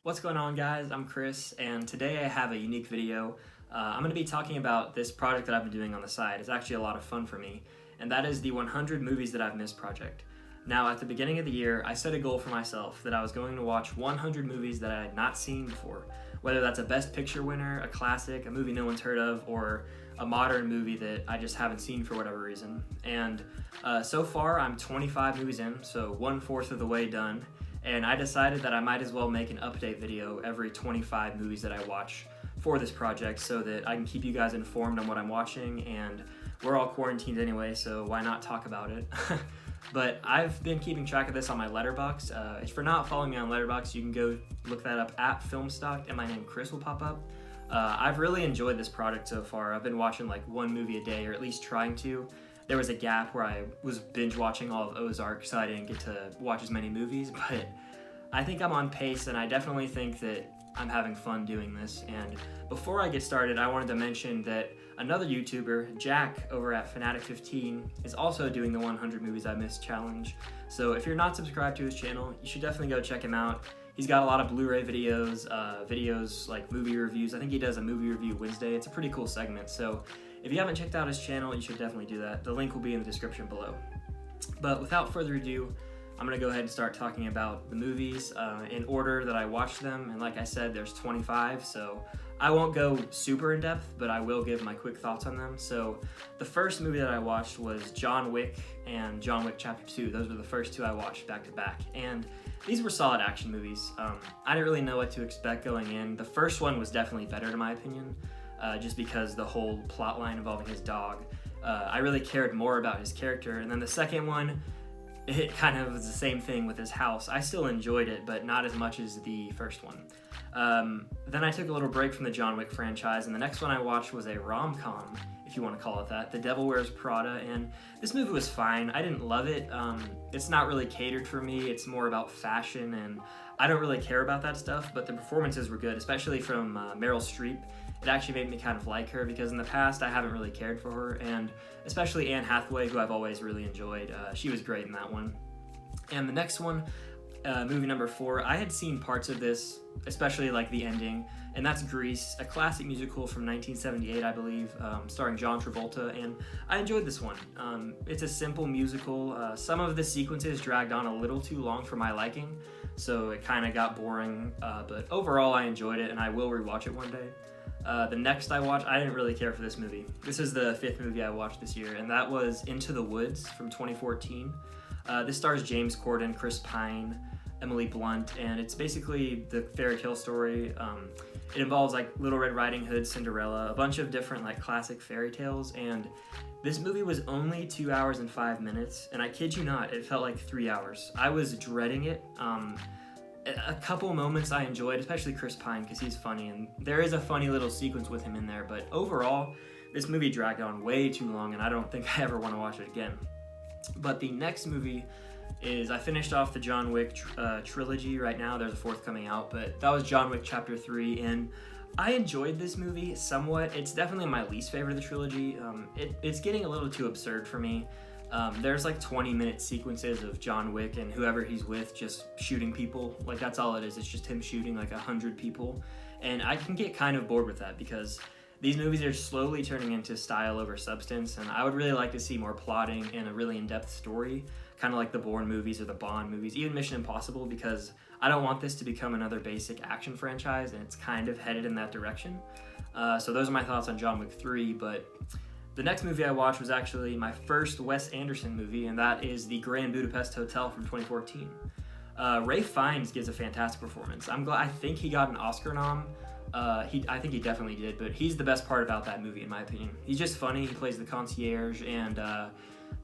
What's going on, guys? I'm Chris, and today I have a unique video. I'm going to be talking about this project that I've been doing on the side. It's actually a lot of fun for me, and that is the 100 Movies That I've Missed project. Now, at the beginning of the year, I set a goal for myself that I was going to watch 100 movies that I had not seen before, whether that's a Best Picture winner, a classic, a movie no one's heard of, or a modern movie that I just haven't seen for whatever reason. And so far, I'm 25 movies in, so 1/4 of the way done. And I decided that I might as well make an update video every 25 movies that I watch for this project so that I can keep you guys informed on what I'm watching, and we're all quarantined anyway, so why not talk about it? But I've been keeping track of this on my Letterboxd. If you're not following me on Letterboxd, you can go look that up at Filmstock, and my name Chris will pop up. I've really enjoyed this product so far. I've been watching like one movie a day, or at least trying to. There was a gap where I was binge watching all of Ozark, so I didn't get to watch as many movies, but I think I'm on pace, and I definitely think that I'm having fun doing this. And before I get started, I wanted to mention that another YouTuber, Jack, over at Fanatic15, is also doing the 100 Movies I Missed challenge. So if you're not subscribed to his channel, you should definitely go check him out. He's got a lot of Blu-ray videos, videos like movie reviews. I think he does a movie review Wednesday. It's a pretty cool segment. So if you haven't checked out his channel, you should definitely do that. The link will be in the description below. But without further ado, I'm going to go ahead and start talking about the movies in order that I watched them. And like I said, there's 25, so I won't go super in depth, but I will give my quick thoughts on them. So the first movie that I watched was John Wick and John Wick Chapter 2. Those were the first two I watched back to back. And these were solid action movies. I didn't really know what to expect going in. The first one was definitely better in my opinion, just because the whole plot line involving his dog. I really cared more about his character. And then the second one, it kind of was the same thing with his house. I still enjoyed it, but not as much as the first one. Then I took a little break from the John Wick franchise, and the next one I watched was a rom-com, if you want to call it that, The Devil Wears Prada, and this movie was fine. I didn't love it. It's not really catered for me. It's more about fashion, and I don't really care about that stuff, but the performances were good, especially from Meryl Streep. It actually made me kind of like her, because in the past I haven't really cared for her, and especially Anne Hathaway, who I've always really enjoyed. She was great in that one. And the next one, movie number 4, I had seen parts of this, especially like the ending, and that's Grease, a classic musical from 1978, I believe, starring John Travolta, and I enjoyed this one. It's a simple musical. Some of the sequences dragged on a little too long for my liking, so it kind of got boring, but overall I enjoyed it, and I will rewatch it one day. The next I watched, I didn't really care for this movie. This is the 5th movie I watched this year, and that was Into the Woods from 2014. This stars James Corden, Chris Pine, Emily Blunt, and it's basically the fairy tale story. It involves like Little Red Riding Hood, Cinderella, a bunch of different like classic fairy tales, and this movie was only 2 hours and 5 minutes, and I kid you not, it felt like 3 hours. I was dreading it. A couple moments I enjoyed, especially Chris Pine, because he's funny, and there is a funny little sequence with him in there, but overall, this movie dragged on way too long, and I don't think I ever want to watch it again. But the next movie is, I finished off the John Wick trilogy right now. There's a 4th coming out, but that was John Wick Chapter 3, and I enjoyed this movie somewhat. It's definitely my least favorite of the trilogy. It's getting a little too absurd for me. There's like 20-minute sequences of John Wick and whoever he's with just shooting people. Like, that's all it is. It's just him shooting like 100 people. And I can get kind of bored with that, because these movies are slowly turning into style over substance, and I would really like to see more plotting and a really in-depth story, kind of like the Bourne movies or the Bond movies, even Mission Impossible, because I don't want this to become another basic action franchise, and it's kind of headed in that direction. So those are my thoughts on John Wick 3, but the next movie I watched was actually my first Wes Anderson movie, and that is The Grand Budapest Hotel from 2014. Ralph Fiennes gives a fantastic performance. I think he got an Oscar nom. I think he definitely did, but he's the best part about that movie, in my opinion. He's just funny. He plays the concierge, and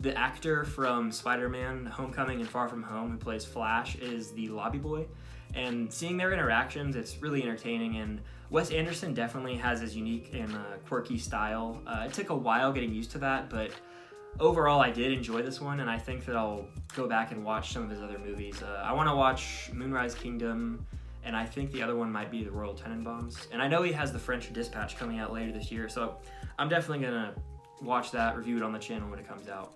the actor from Spider-Man Homecoming and Far From Home, who plays Flash, is the lobby boy. And seeing their interactions, it's really entertaining, and Wes Anderson definitely has his unique and quirky style. It took a while getting used to that, but overall I did enjoy this one, and I think that I'll go back and watch some of his other movies. I want to watch Moonrise Kingdom, and I think the other one might be The Royal Tenenbaums. And I know he has The French Dispatch coming out later this year, so I'm definitely going to watch that, review it on the channel when it comes out.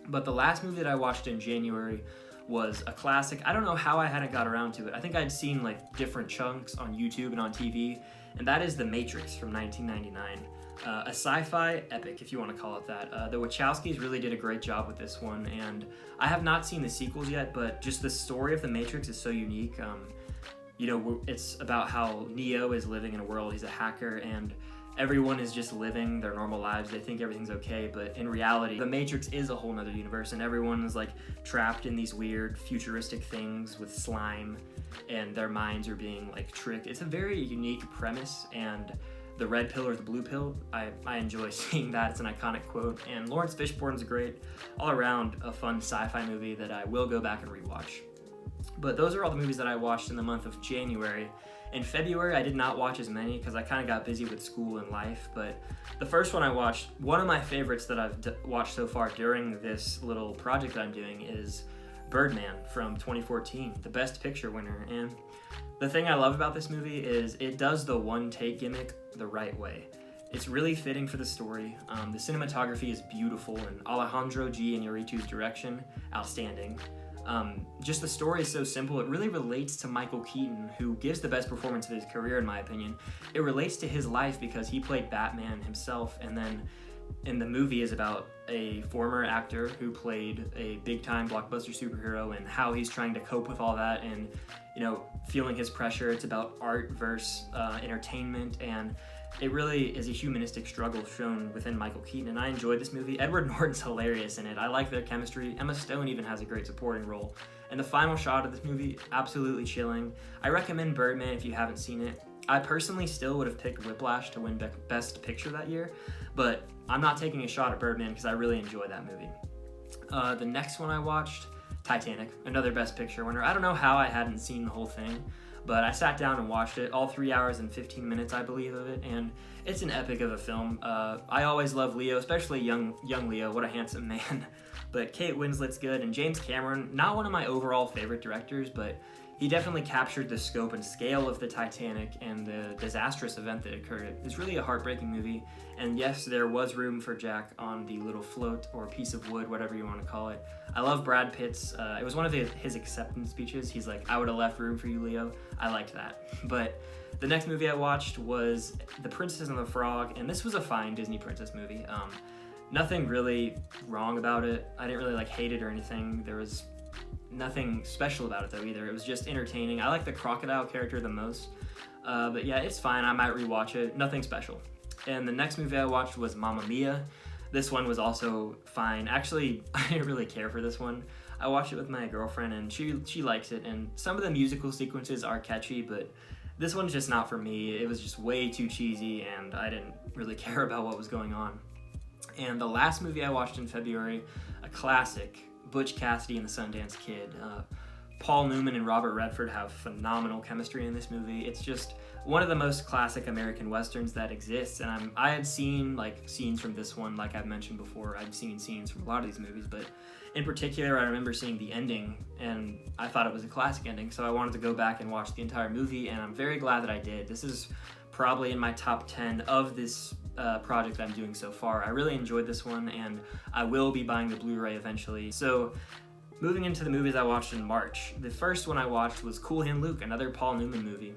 But the last movie that I watched in January was a classic. I don't know how I hadn't got around to it. I think I'd seen like different chunks on YouTube and on TV, and that is The Matrix from 1999. A sci-fi epic, if you want to call it that. The Wachowskis really did a great job with this one, and I have not seen the sequels yet, but just the story of The Matrix is so unique. It's about how Neo is living in a world, he's a hacker, and everyone is just living their normal lives. They think everything's okay, but in reality, The Matrix is a whole nother universe, and everyone is like trapped in these weird futuristic things with slime, and their minds are being like tricked. It's a very unique premise, and the red pill or the blue pill, I enjoy seeing that. It's an iconic quote, and Lawrence Fishburne's a great, all around a fun sci-fi movie that I will go back and rewatch. But those are all the movies that I watched in the month of January. In February, I did not watch as many because I kind of got busy with school and life, but the first one I watched, one of my favorites that I've watched so far during this little project that I'm doing, is Birdman from 2014, the Best Picture winner. And the thing I love about this movie is it does the one-take gimmick the right way. It's really fitting for the story. The cinematography is beautiful, and Alejandro G. Iñárritu's direction, outstanding. Just the story is so simple. It really relates to Michael Keaton, who gives the best performance of his career, in my opinion. It relates to his life because he played Batman himself, and then in the movie is about a former actor who played a big-time blockbuster superhero and how he's trying to cope with all that and, feeling his pressure. It's about art versus entertainment, and it really is a humanistic struggle shown within Michael Keaton, and I enjoyed this movie. Edward Norton's hilarious in it. I like their chemistry. Emma Stone even has a great supporting role. And the final shot of this movie, absolutely chilling. I recommend Birdman if you haven't seen it. I personally still would have picked Whiplash to win Best Picture that year, but I'm not taking a shot at Birdman because I really enjoyed that movie. The next one I watched, Titanic, another Best Picture winner. I don't know how I hadn't seen the whole thing, but I sat down and watched it, all 3 hours and 15 minutes, I believe, of it, and it's an epic of a film. I always love Leo, especially young Leo. What a handsome man. But Kate Winslet's good, and James Cameron, not one of my overall favorite directors, but he definitely captured the scope and scale of the Titanic and the disastrous event that occurred. It's really a heartbreaking movie, and yes, there was room for Jack on the little float or piece of wood, whatever you want to call it. I love Brad Pitt's, it was one of his acceptance speeches. He's like, "I would have left room for you, Leo." I liked that. But the next movie I watched was The Princess and the Frog, and this was a fine Disney princess movie. Nothing really wrong about it. I didn't really hate it or anything. There was nothing special about it though either. It was just entertaining. I like the crocodile character the most. But yeah, it's fine. I might rewatch it. Nothing special. And the next movie I watched was Mamma Mia. This one was also fine. Actually, I didn't really care for this one. I watched it with my girlfriend, and she likes it. And some of the musical sequences are catchy, but this one's just not for me. It was just way too cheesy, and I didn't really care about what was going on. And the last movie I watched in February, a classic, Butch Cassidy and the Sundance Kid. Paul Newman and Robert Redford have phenomenal chemistry in this movie. It's just one of the most classic American Westerns that exists, and I had seen scenes from this one, like I've mentioned before. I've seen scenes from a lot of these movies, but in particular, I remember seeing the ending, and I thought it was a classic ending, so I wanted to go back and watch the entire movie, and I'm very glad that I did. This is probably in my top 10 of this project that I'm doing so far. I really enjoyed this one, and I will be buying the Blu-ray eventually. So, moving into the movies I watched in March, the first one I watched was Cool Hand Luke, another Paul Newman movie.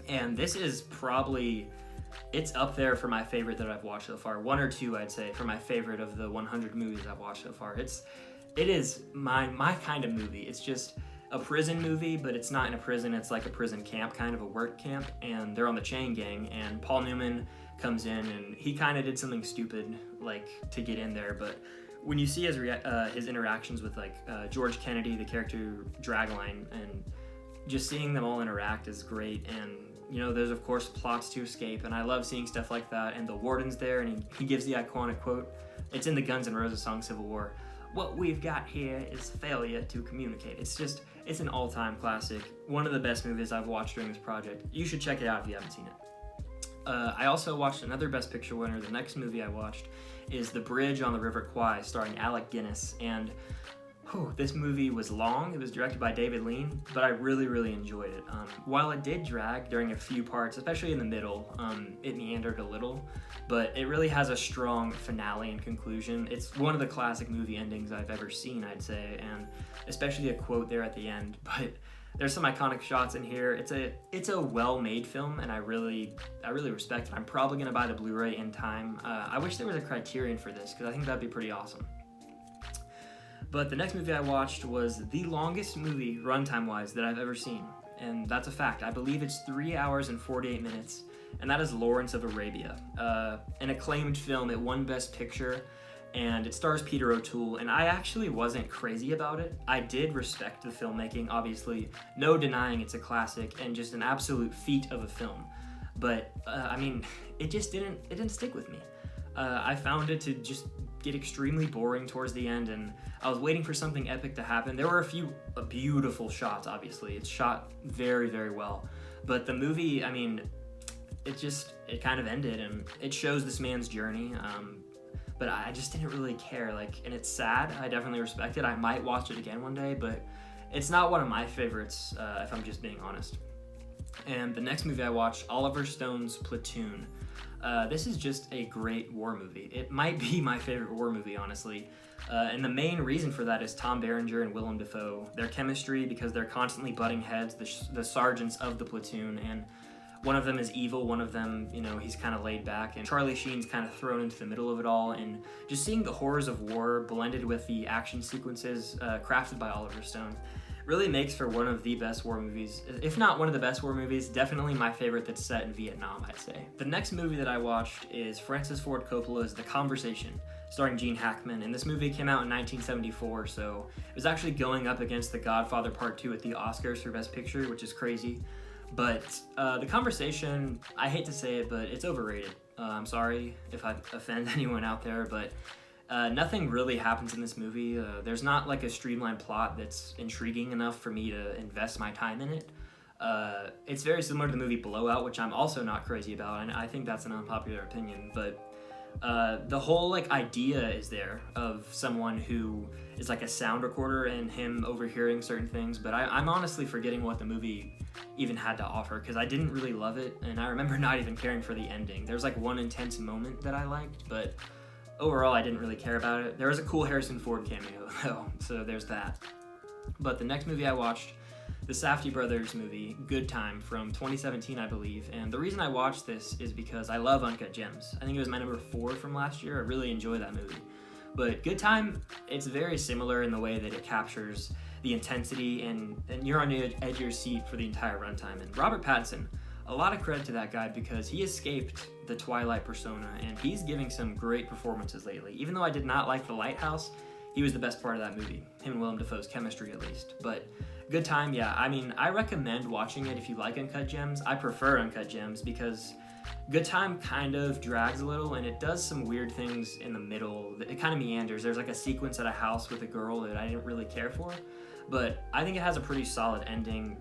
And this is probably, it's up there for my favorite that I've watched so far. One or two, I'd say, for my favorite of the 100 movies I've watched so far. It is my kind of movie. It's just a prison movie, but it's not in a prison. It's like a prison camp, kind of a work camp, and they're on the chain gang, and Paul Newman comes in, and he kind of did something stupid, to get in there, but when you see his interactions with George Kennedy, the character Dragline, and just seeing them all interact is great. And there's of course plots to escape, and I love seeing stuff like that. And the warden's there, and he gives the iconic quote. It's in the Guns N' Roses song Civil War. "What we've got here is failure to communicate." It's an all-time classic. One of the best movies I've watched during this project. You should check it out if you haven't seen it. I also watched another Best Picture winner. The next movie I watched is The Bridge on the River Kwai, starring Alec Guinness. And This movie was long. It was directed by David Lean, but I really enjoyed it. While it did drag during a few parts, especially in the middle, it meandered a little, but it really has a strong finale and conclusion. It's one of the classic movie endings I've ever seen, I'd say, and especially a quote there at the end. But there's some iconic shots in here. It's a well-made film, and I really respect it. I'm probably gonna buy the Blu-ray in time. I wish there was a Criterion for this, because I think that'd be pretty awesome. But the next movie I watched was the longest movie, runtime-wise, that I've ever seen. And that's a fact. I believe it's 3 hours and 48 minutes, and that is Lawrence of Arabia. An acclaimed film. It won Best Picture, and it stars Peter O'Toole, and I actually wasn't crazy about it. I did respect the filmmaking, obviously. No denying it's a classic, and just an absolute feat of a film. But, it just didn't stick with me. I found it to just get extremely boring towards the end, and I was waiting for something epic to happen. There were a few beautiful shots, obviously. It's shot very well. But the movie, it kind of ended, and it shows this man's journey, but I just didn't really care, and it's sad. I definitely respect it. I might watch it again one day, but it's not one of my favorites, if I'm just being honest. And the next movie I watched, Oliver Stone's Platoon. This is just a great war movie. It might be my favorite war movie, honestly. And the main reason for that is Tom Berenger and Willem Dafoe. Their chemistry, because they're constantly butting heads, the sergeants of the platoon, and one of them is evil, one of them, he's kind of laid back, and Charlie Sheen's kind of thrown into the middle of it all, and just seeing the horrors of war blended with the action sequences crafted by Oliver Stone really makes for one of the best war movies, if not one of the best war movies, definitely my favorite that's set in Vietnam, I'd say. The next movie that I watched is Francis Ford Coppola's The Conversation, starring Gene Hackman, and this movie came out in 1974, so it was actually going up against The Godfather Part 2 at the Oscars for Best Picture, which is crazy. But The Conversation, I hate to say it, but it's overrated. I'm sorry if I offend anyone out there, but nothing really happens in this movie. There's not a streamlined plot that's intriguing enough for me to invest my time in it. It's very similar to the movie Blowout, which I'm also not crazy about, and I think that's an unpopular opinion, but the whole idea is there of someone who is a sound recorder and him overhearing certain things, but I'm honestly forgetting what the movie even had to offer, because I didn't really love it, and I remember not even caring for the ending. There's one intense moment that I liked, but overall I didn't really care about it. There was a cool Harrison Ford cameo though, so there's that. But the next movie I watched, the Safdie brothers movie, Good Time, from 2017, I believe. And the reason I watched this is because I love Uncut Gems. I think it was my number 4 from last year. I really enjoy that movie. But Good Time, it's very similar in the way that it captures the intensity, and you're on the edge of your seat for the entire runtime. And Robert Pattinson, a lot of credit to that guy, because he escaped the Twilight persona, and he's giving some great performances lately. Even though I did not like The Lighthouse, he was the best part of that movie. Him and Willem Dafoe's chemistry, at least. But Good Time, yeah, I recommend watching it if you like Uncut Gems. I prefer Uncut Gems because Good Time kind of drags a little, and it does some weird things in the middle. It kind of meanders. There's a sequence at a house with a girl that I didn't really care for, but I think it has a pretty solid ending,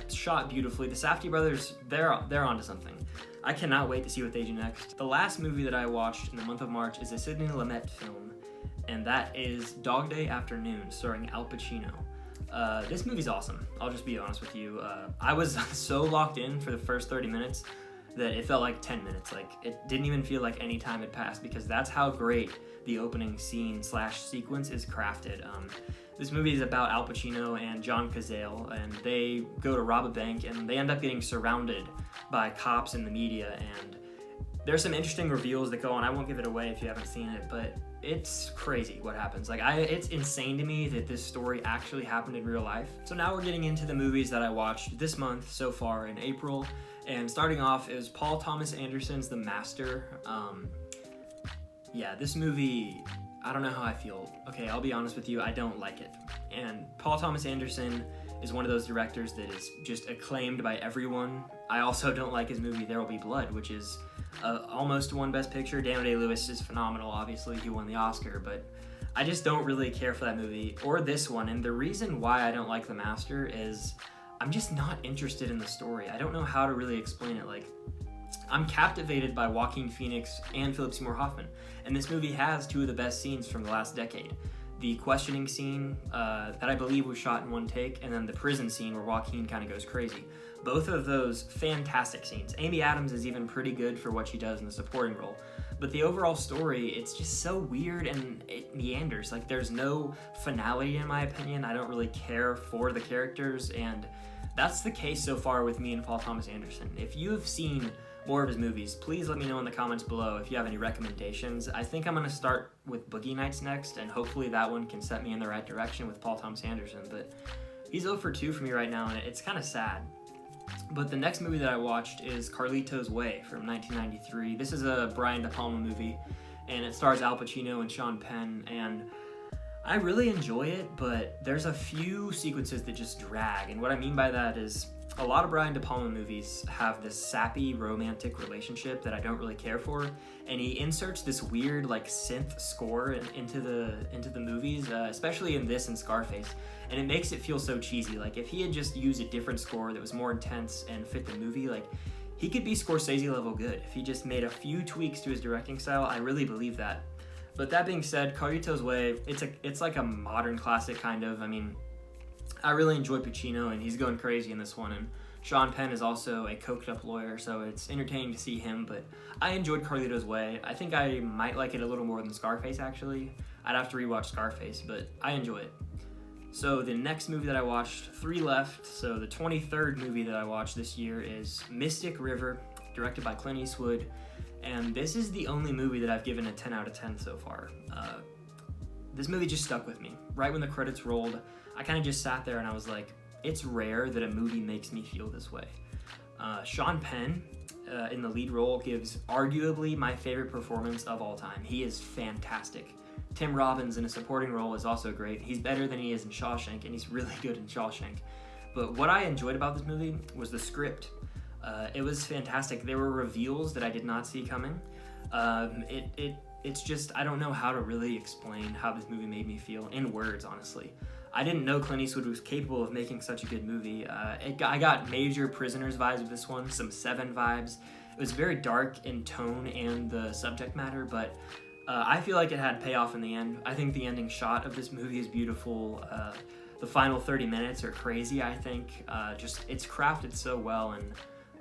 shot beautifully. The Safdie brothers, they're onto something. I cannot wait to see what they do next. The last movie that I watched in the month of March is a Sidney Lumet film, and that is Dog Day Afternoon, starring Al Pacino. This movie's awesome. I'll just be honest with you. I was so locked in for the first 30 minutes that it felt like 10 minutes. It didn't even feel like any time had passed, because that's how great the opening scene / sequence is crafted. This movie is about Al Pacino and John Cazale, and they go to rob a bank, and they end up getting surrounded by cops and the media, and there's some interesting reveals that go on. I won't give it away if you haven't seen it, but it's crazy what happens. It's insane to me that this story actually happened in real life. So now we're getting into the movies that I watched this month so far in April, and starting off is Paul Thomas Anderson's The Master. This movie, I don't know how I feel. Okay, I'll be honest with you, I don't like it. And Paul Thomas Anderson is one of those directors that is just acclaimed by everyone. I also don't like his movie There Will Be Blood, which is almost won Best Picture. Daniel Day-Lewis is phenomenal, obviously, he won the Oscar, but I just don't really care for that movie, or this one, and the reason why I don't like The Master is I'm just not interested in the story. I don't know how to really explain it. I'm captivated by Joaquin Phoenix and Philip Seymour Hoffman, and this movie has 2 of the best scenes from the last decade. the questioning scene that I believe was shot in one take, and then the prison scene where Joaquin kind of goes crazy. Both of those fantastic scenes. Amy Adams is even pretty good for what she does in the supporting role. But the overall story, it's just so weird and it meanders. Like, there's no finality in my opinion. I don't really care for the characters, and that's the case so far with me and Paul Thomas Anderson. If you have seen more of his movies, please let me know in the comments below if you have any recommendations. I think I'm going to start with Boogie Nights next, and hopefully that one can set me in the right direction with Paul Thomas Anderson. But he's 0 for 2 for me right now, and it's kind of sad. But the next movie that I watched is Carlito's Way from 1993. This is a Brian De Palma movie, and it stars Al Pacino and Sean Penn, and I really enjoy it, but there's a few sequences that just drag, and what I mean by that is a lot of Brian De Palma movies have this sappy romantic relationship that I don't really care for, and he inserts this weird like synth score into the movies, especially in this and Scarface, and it makes it feel so cheesy. Like, if he had just used a different score that was more intense and fit the movie, like, he could be Scorsese level good. If he just made a few tweaks to his directing style, I really believe that. But that being said, Carlito's Way, it's like a modern classic kind of. I mean, I really enjoy Pacino, and he's going crazy in this one, and Sean Penn is also a coked up lawyer, so it's entertaining to see him, but I enjoyed Carlito's Way. I think I might like it a little more than Scarface, actually. I'd have to rewatch Scarface, but I enjoy it. So the next movie that I watched, 3 left, so the 23rd movie that I watched this year is Mystic River, directed by Clint Eastwood, and this is the only movie that I've given a 10 out of 10 so far. This movie just stuck with me. Right when the credits rolled, I kind of just sat there and I was like, it's rare that a movie makes me feel this way. Sean Penn in the lead role gives arguably my favorite performance of all time. He is fantastic. Tim Robbins in a supporting role is also great. He's better than he is in Shawshank, and he's really good in Shawshank. But what I enjoyed about this movie was the script. It was fantastic. There were reveals that I did not see coming. It's just, I don't know how to really explain how this movie made me feel in words, honestly. I didn't know Clint Eastwood was capable of making such a good movie. I got major Prisoners vibes with this one, some Seven vibes. It was very dark in tone and the subject matter, but I feel like it had payoff in the end. I think the ending shot of this movie is beautiful. The final 30 minutes are crazy, I think. It's crafted so well, and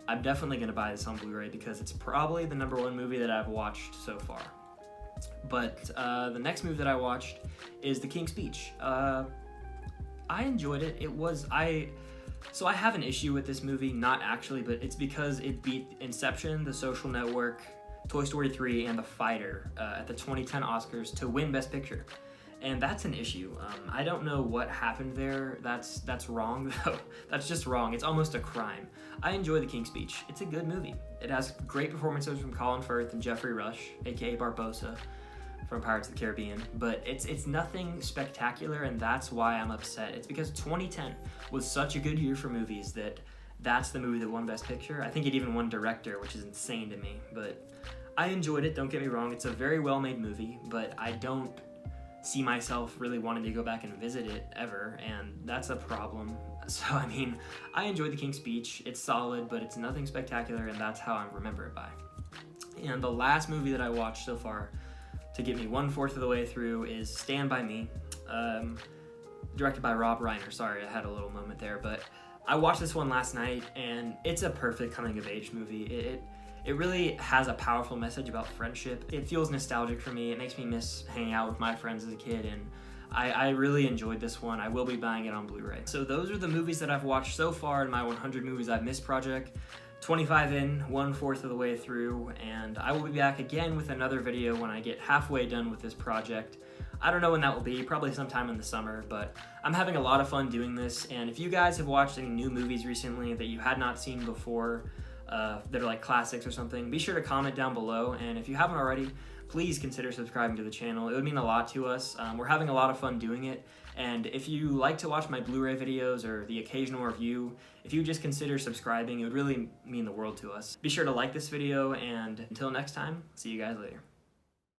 I'm definitely going to buy this on Blu-ray because it's probably the #1 movie that I've watched so far. But the next movie that I watched is The King's Speech. I enjoyed it. So I have an issue with this movie, not actually, but it's because it beat Inception, The Social Network, Toy Story 3, and The Fighter at the 2010 Oscars to win Best Picture. And that's an issue. I don't know what happened there. That's wrong, though. That's just wrong. It's almost a crime. I enjoy The King's Speech. It's a good movie. It has great performances from Colin Firth and Jeffrey Rush, aka Barbossa, from Pirates of the Caribbean, but it's nothing spectacular, and that's why I'm upset. It's because 2010 was such a good year for movies that's the movie that won Best Picture. I think it even won Director, which is insane to me, but I enjoyed it, don't get me wrong. It's a very well-made movie, but I don't see myself really wanting to go back and visit it ever, and that's a problem. So, I mean, I enjoyed The King's Speech. It's solid, but it's nothing spectacular, and that's how I remember it by. And the last movie that I watched so far to get me 1/4 of the way through is Stand By Me, directed by Rob Reiner. Sorry, I had a little moment there, but I watched this one last night, and it's a perfect coming-of-age movie. It really has a powerful message about friendship. It feels nostalgic for me. It makes me miss hanging out with my friends as a kid, and I really enjoyed this one. I will be buying it on Blu-ray. So those are the movies that I've watched so far in my 100 Movies I've Missed project. 25 in, 1/4 of the way through, and I will be back again with another video when I get halfway done with this project. I don't know when that will be, probably sometime in the summer, but I'm having a lot of fun doing this, and if you guys have watched any new movies recently that you had not seen before, that are like classics or something, be sure to comment down below, and if you haven't already, please consider subscribing to the channel. It would mean a lot to us. We're having a lot of fun doing it, and if you like to watch my Blu-ray videos or the occasional review, if you just consider subscribing, it would really mean the world to us. Be sure to like this video, and until next time, see you guys later.